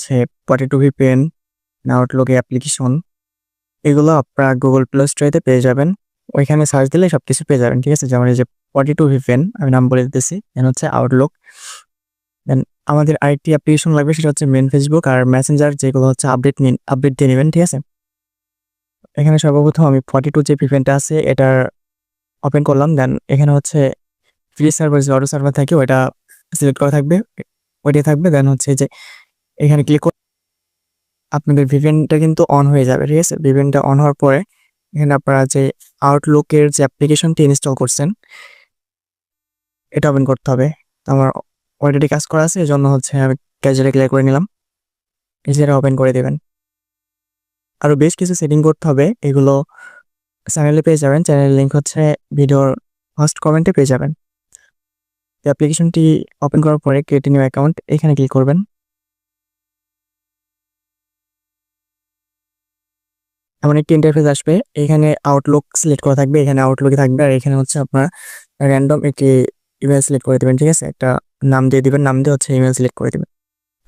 হচ্ছে potato VPN, Outlook application, এগুলো আপনারা গুগল প্লে স্টোরেতে পেয়ে যাবেন। ওইখানে সার্চ দিলে সবকিছু পেয়ে যাবেন, ঠিক আছে? যেমন এই যে পটেটো ভিপিএন, আমি নাম বলে দিতেছি, দেন হচ্ছে আউটলুক, দেন আমাদের আরেকটি অ্যাপ্লিকেশন লাগবে, সেটা হচ্ছে মেন ফেসবুক আর মেসেঞ্জার, যেগুলো হচ্ছে আপডেট দিয়ে নেবেন, ঠিক আছে? এখানে সর্বপ্রথম আমি পটেটো যে ভিপিএনটা আছে এটার ওপেন করলাম, দেন এখানে হচ্ছে ফ্রি সার্ভার যে অটো সার্ভার থাকে ওটা সিলেক্ট করা থাকবে, ওইটাই থাকবে। দেন হচ্ছে যে এখানে ক্লিক করে আপনাদের ভিপিএনটা কিন্তু অন হয়ে যাবে, ঠিক আছে? ভিপিএনটা অন হওয়ার পরে এখানে আপনারা যে আউটলুকের যে অ্যাপ্লিকেশনটি ইনস্টল করছেন এটা ওপেন করতে হবে। তো আমার অলরেডি কাজ করা আছে, এজন্য হচ্ছে আমি ক্যাজুয়ালি ক্লিয়ার করে নিলাম, এছাড়া ওপেন করে দেবেন। আরও বেশ কিছু সেটিং করতে হবে, এগুলো চ্যানেলে পেয়ে যাবেন। চ্যানেলের লিঙ্ক হচ্ছে ভিডিওর ফার্স্ট কমেন্টে পেয়ে যাবেন। অ্যাপ্লিকেশনটি ওপেন করার পরে ক্রিয়েট নিউ অ্যাকাউন্ট এখানে ক্লিক করবেন। এমন একটি ইন্টারফেস আসবে, এখানে আউটলুক সিলেক্ট করা থাকবে, এখানে আউটলুকে থাকবে, আর এখানে হচ্ছে আপনার র্যান্ডম একটি ইমেল সিলেক্ট করে দেবেন, ঠিক আছে? একটা নাম দিয়ে দিবেন, নাম দিয়ে হচ্ছে ইমেল সিলেক্ট করে দেবেন।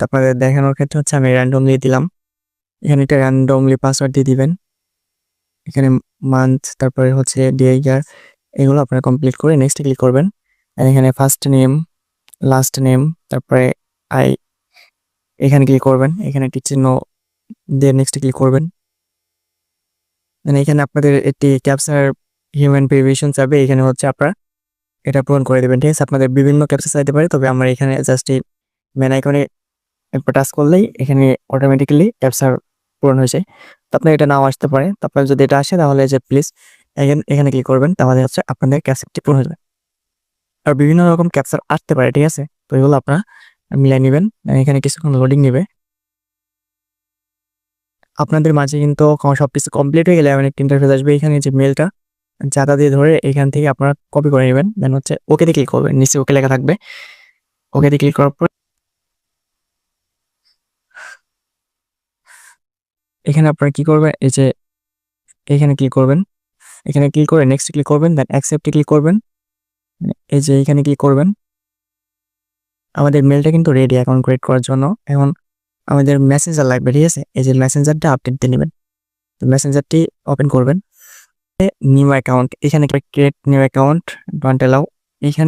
তো আপনাদের দেখানোর ক্ষেত্রে হচ্ছে আমি র্যান্ডমলি দিলাম, এখানে একটা র্যান্ডমলি পাসওয়ার্ড দিয়ে দিবেন, এখানে মান্থ, তারপরে হচ্ছে ডে, ইয়ার, এগুলো আপনারা কমপ্লিট করে নেক্সট ক্লিক করবেন। আর এখানে ফার্স্ট নেম, লাস্ট নেম, তারপরে আই, এখানে ক্লিক করবেন, এখানে একটি চিহ্ন দিয়ে নেক্সট ক্লিক করবেন। মানে এখানে আপনাদের একটি ক্যাপচার হিউম্যান ভেরিফিকেশন চাবে, এখানে হচ্ছে আপনারা এটা পূরণ করে দেবেন, ঠিক আছে? আপনাদের বিভিন্ন ক্যাপচা চাইতে পারে, তবে আমরা এখানে জাস্ট এই মেন আইকনে একবার টাচ করলেই এখানে অটোমেটিক্যালি ক্যাপচার পূরণ হয়ে যায়। তো আপনার এটা নাও আসতে পারে, তো আপনার যদি এটা আসে তাহলে যে প্লিজ এখানে ক্লিক করবেন, তাহলে হচ্ছে আপনাদের ক্যাপচারটি পূরণ হয়ে যাবে। আর বিভিন্ন রকম ক্যাপচার আসতে পারে, ঠিক আছে? তো এগুলো আপনারা মিলাই নেবেন, এখানে কিছুক্ষণ লোডিং নেবে। আপনাদের মাঝে কিন্তু সবকিছু কমপ্লিট হয়ে গেলে এমন একটা ইন্টারফেস আসবে, এখানে যে মেলটা চাঁদা দিয়ে ধরে এখান থেকে আপনারা কপি করে নেবেন, দেন হচ্ছে ওকেতে ক্লিক করবেন, নিচে ওকে লেখা থাকবে, ওকেতে ক্লিক করার পর এখানে আপনারা কি করবেন, এই যে এখানে ক্লিক করবেন, এখানে ক্লিক করে নেক্সট ক্লিক করবেন, দেন অ্যাকসেপ্টে ক্লিক করবেন, এই যে এখানে ক্লিক করবেন। আমাদের মেলটা কিন্তু রেডি অ্যাকাউন্ট ক্রিয়েট করার জন্য। এখন আমাদের মেসেঞ্জার লাগবে, ঠিক আছে? এই যে মেসেঞ্জারটা আপডেট দিয়ে নেবেন, তো মেসেঞ্জারটি ওপেন করবেন, নিউ অ্যাকাউন্ট, এখানে create new account, don't allow, এখানে